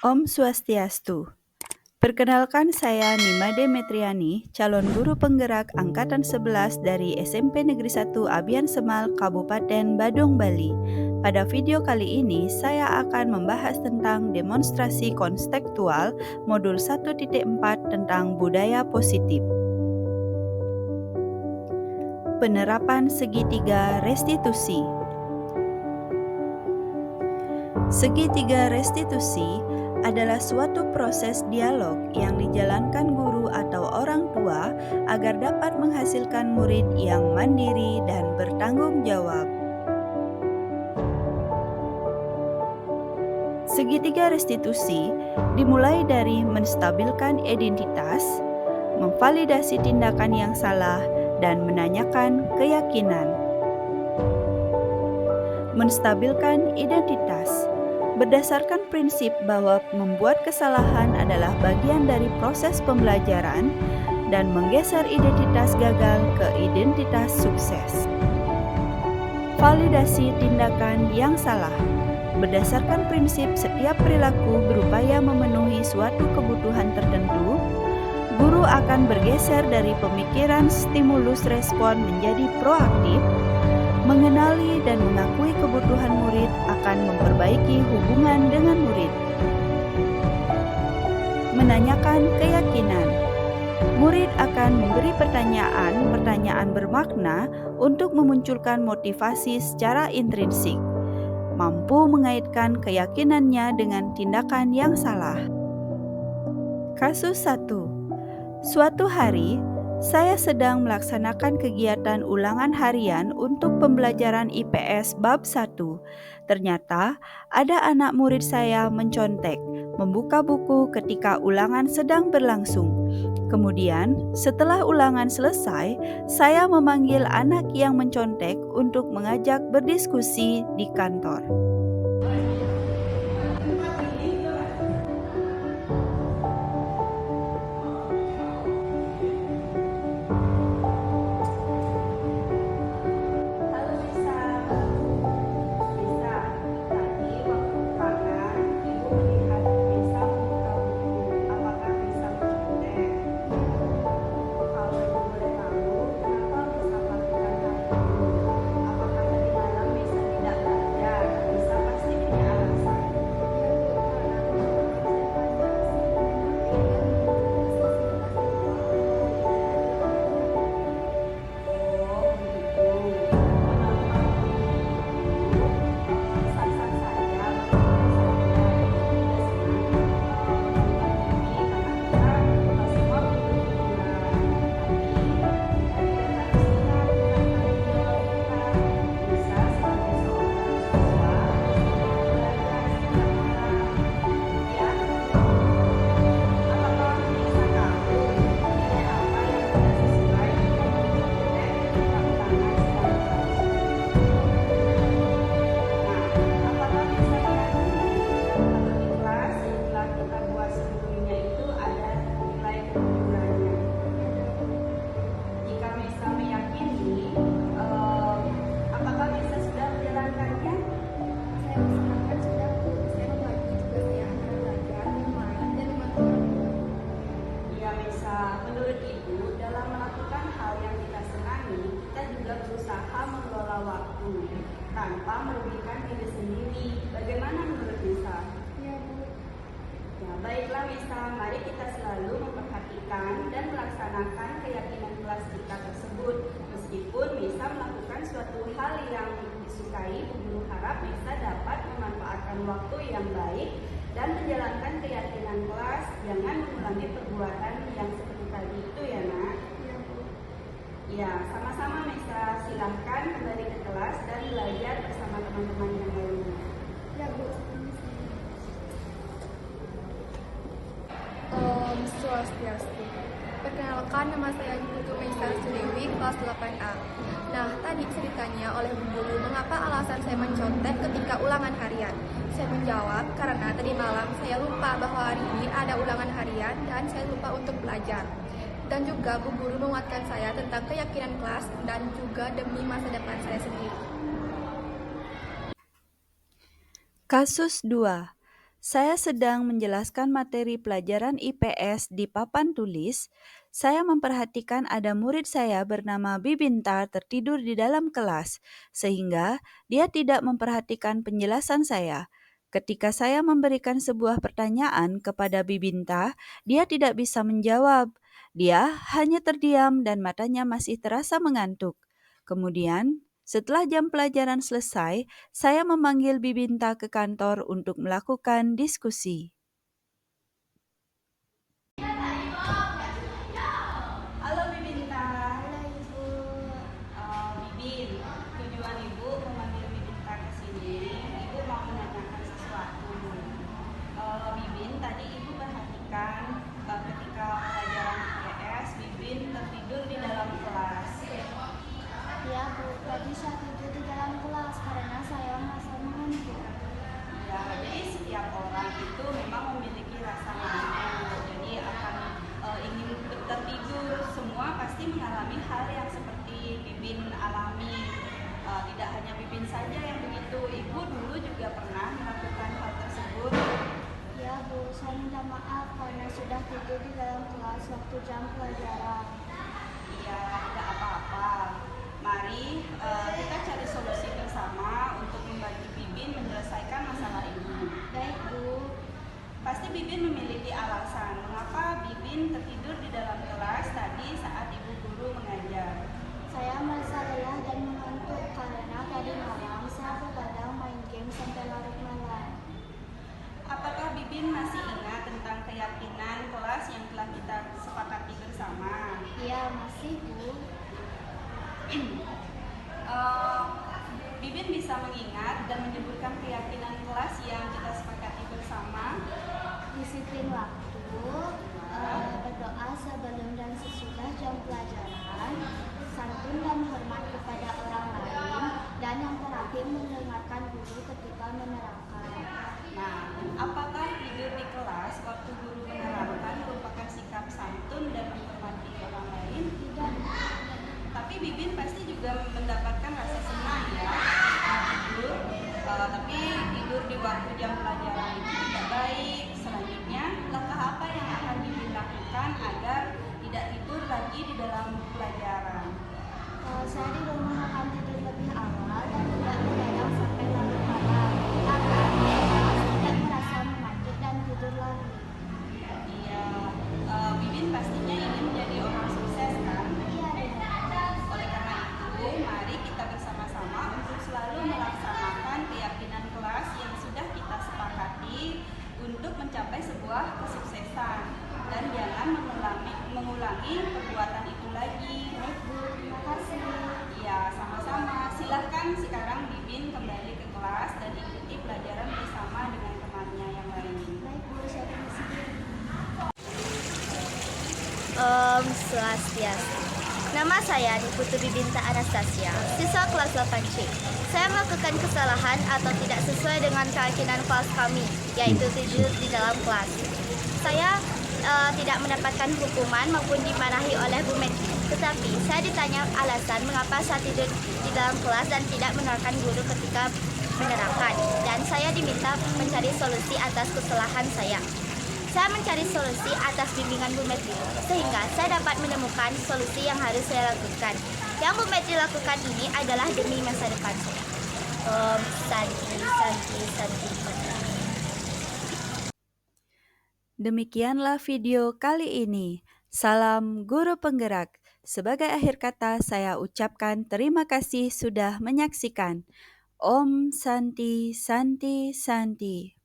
Om Swastiastu. Perkenalkan, saya Nima Demetriani, calon guru penggerak Angkatan 11 dari SMP Negeri 1 Abian Semal, Kabupaten Badung, Bali. Pada video kali ini, saya akan membahas tentang demonstrasi konstekstual modul 1.4 tentang budaya positif. Penerapan segitiga restitusi. Segitiga restitusi adalah suatu proses dialog yang dijalankan guru atau orang tua agar dapat menghasilkan murid yang mandiri dan bertanggung jawab. Segitiga restitusi dimulai dari menstabilkan identitas, memvalidasi tindakan yang salah, dan menanyakan keyakinan. Menstabilkan identitas berdasarkan prinsip bahwa membuat kesalahan adalah bagian dari proses pembelajaran dan menggeser identitas gagal ke identitas sukses. Validasi tindakan yang salah berdasarkan prinsip setiap perilaku berupaya memenuhi suatu kebutuhan tertentu, guru akan bergeser dari pemikiran stimulus respon menjadi proaktif. Mengenali dan mengakui kebutuhan murid akan memperbaiki hubungan dengan murid. Menanyakan keyakinan. Murid akan memberi pertanyaan bermakna untuk memunculkan motivasi secara intrinsik, mampu mengaitkan keyakinannya dengan tindakan yang salah. Kasus 1. Suatu hari, saya sedang melaksanakan kegiatan ulangan harian untuk pembelajaran IPS bab 1. Ternyata ada anak murid saya mencontek, membuka buku ketika ulangan sedang berlangsung. Kemudian, setelah ulangan selesai, saya memanggil anak yang mencontek untuk mengajak berdiskusi di kantor. Menurut Ibu, dalam melakukan hal yang kita senangi, kita juga berusaha mengelola waktu tanpa merugikan diri sendiri. Bagaimana menurut Misa? Ya, Bu. Ya, baiklah Misa, mari kita selalu memperhatikan dan melaksanakan keyakinan kelas kita tersebut. Meskipun Misa melakukan suatu hal yang disukai, Guru harap Misa dapat memanfaatkan waktu yang baik dan menjalankan keyakinan kelas, jangan mengulangi perbuatan yang seperti tadi itu ya nak. Ya, Bu. Ya, sama-sama Misa, silahkan kembali ke kelas dan belajar bersama teman-teman yang lainnya. Ya, Bu. Om Swastiastu. Perkenalkan, nama saya Putu Meisar Sudewi, kelas 8A. Nah, tadi ceritanya oleh Bu Guru mengapa alasan saya mencontek ketika ulangan harian. Saya menjawab karena tadi malam saya lupa bahwa hari ini ada ulangan harian dan saya lupa untuk belajar. Dan juga Bu Guru menguatkan saya tentang keyakinan kelas dan juga demi masa depan saya sendiri. Kasus 2. Saya sedang menjelaskan materi pelajaran IPS di papan tulis. Saya memperhatikan ada murid saya bernama Bibinta tertidur di dalam kelas, sehingga dia tidak memperhatikan penjelasan saya. Ketika saya memberikan sebuah pertanyaan kepada Bibinta, dia tidak bisa menjawab. Dia hanya terdiam dan matanya masih terasa mengantuk. Kemudian, setelah jam pelajaran selesai, saya memanggil Bibinta ke kantor untuk melakukan diskusi. Halo Bibinta. Halo Ibu. Bibin, tujuan Ibu memanggil Bibinta ke sini, Ibu mau menanyakan sesuatu. Bibin, tadi Ibu perhatikan ketika pelajaran IPS, Bibin tertidur di dalam kelas. Ya Bu, tadi saya tidur di dalam kelas karena saya merasa mengantuk. Ya, jadi setiap orang itu memang memiliki rasa ngantuk, jadi akan ingin tertidur. Semua pasti mengalami hal yang seperti Bibin alami. Tidak hanya Bibin saja yang begitu, Ibu dulu juga pernah melakukan hal tersebut. Ya Bu, saya minta maaf karena sudah tidur di dalam kelas waktu jam pelajaran. Ya, tidak apa-apa. Mari kita cari solusi bersama untuk membantu Bibin menyelesaikan masalah ini. Baik Bu. Pasti Bibin memiliki alasan mengapa Bibin tertidur di dalam kelas tadi saat ibu guru mengajar. Saya merasa lelah dan mengantuk karena tadi malam saya begadang main game sampai larut malam. Apakah Bibin masih ingat tentang keyakinan kelas yang telah kita sepakati bersama? Iya, masih Bu. Bibin bisa mengingat dan menyebutkan keyakinan kelas yang kita sepakati bersama. Disiplin waktu, berdoa sebelum dan sesudah jam pelajaran, santun dan hormat kepada orang lain, dan yang terakhir mendengarkan guru ketika menerangkan. Nah, apakah tidur di kelas waktu guru menerangkan merupakan sikap santun dan menghormati orang lain? Tidak. Tapi Bibin pasti juga mendapatkan rasa senang ya ketika tidur. Tapi tidur di waktu jam pelajaran itu tidak baik. Selanjutnya, langkah apa yang akan Bibin lakukan agar tidak tidur lagi di dalam pelajaran? Saya di rumah akan tidur lebih awal dan tidak begadang sampai larut malam agar tidak merasa mengantuk dan tidur lagi. Iya, Bibin pastinya ingin menjadi orang sukses kan? Iya, benar. Oleh karena itu, mari kita bersama-sama untuk selalu melaksanakan keyakinan kelas yang sudah kita sepakati untuk mencapai sebuah kesuksesan dan jangan mengulangi perbuatan itu lagi. Baik Bu, terima kasih. Ya, sama-sama. Silahkan sekarang Bibin kembali ke kelas dan ikuti pelajaran bersama dengan temannya yang lain. Baik Bu, saya permisi. Om Swastiastu. Nama saya Niputu Bibinta Anastasia, siswa kelas 8C. Saya melakukan kesalahan atau tidak sesuai dengan keyakinan kelas kami, yaitu tidur di dalam kelas. Saya tidak mendapatkan hukuman maupun dimarahi oleh Bu Metri. Tetapi saya ditanya alasan mengapa saya tidur di dalam kelas dan tidak menerangkan guru ketika menerangkan. Dan saya diminta mencari solusi atas kesalahan saya. Saya mencari solusi atas bimbingan Bu Metri, sehingga saya dapat menemukan solusi yang harus saya lakukan. Yang Bu Metri lakukan ini adalah demi masa depan saya. Om Santi, Santi, Santi, Santi. Demikianlah video kali ini. Salam guru penggerak. Sebagai akhir kata, saya ucapkan terima kasih sudah menyaksikan. Om Santi, Santi, Santi.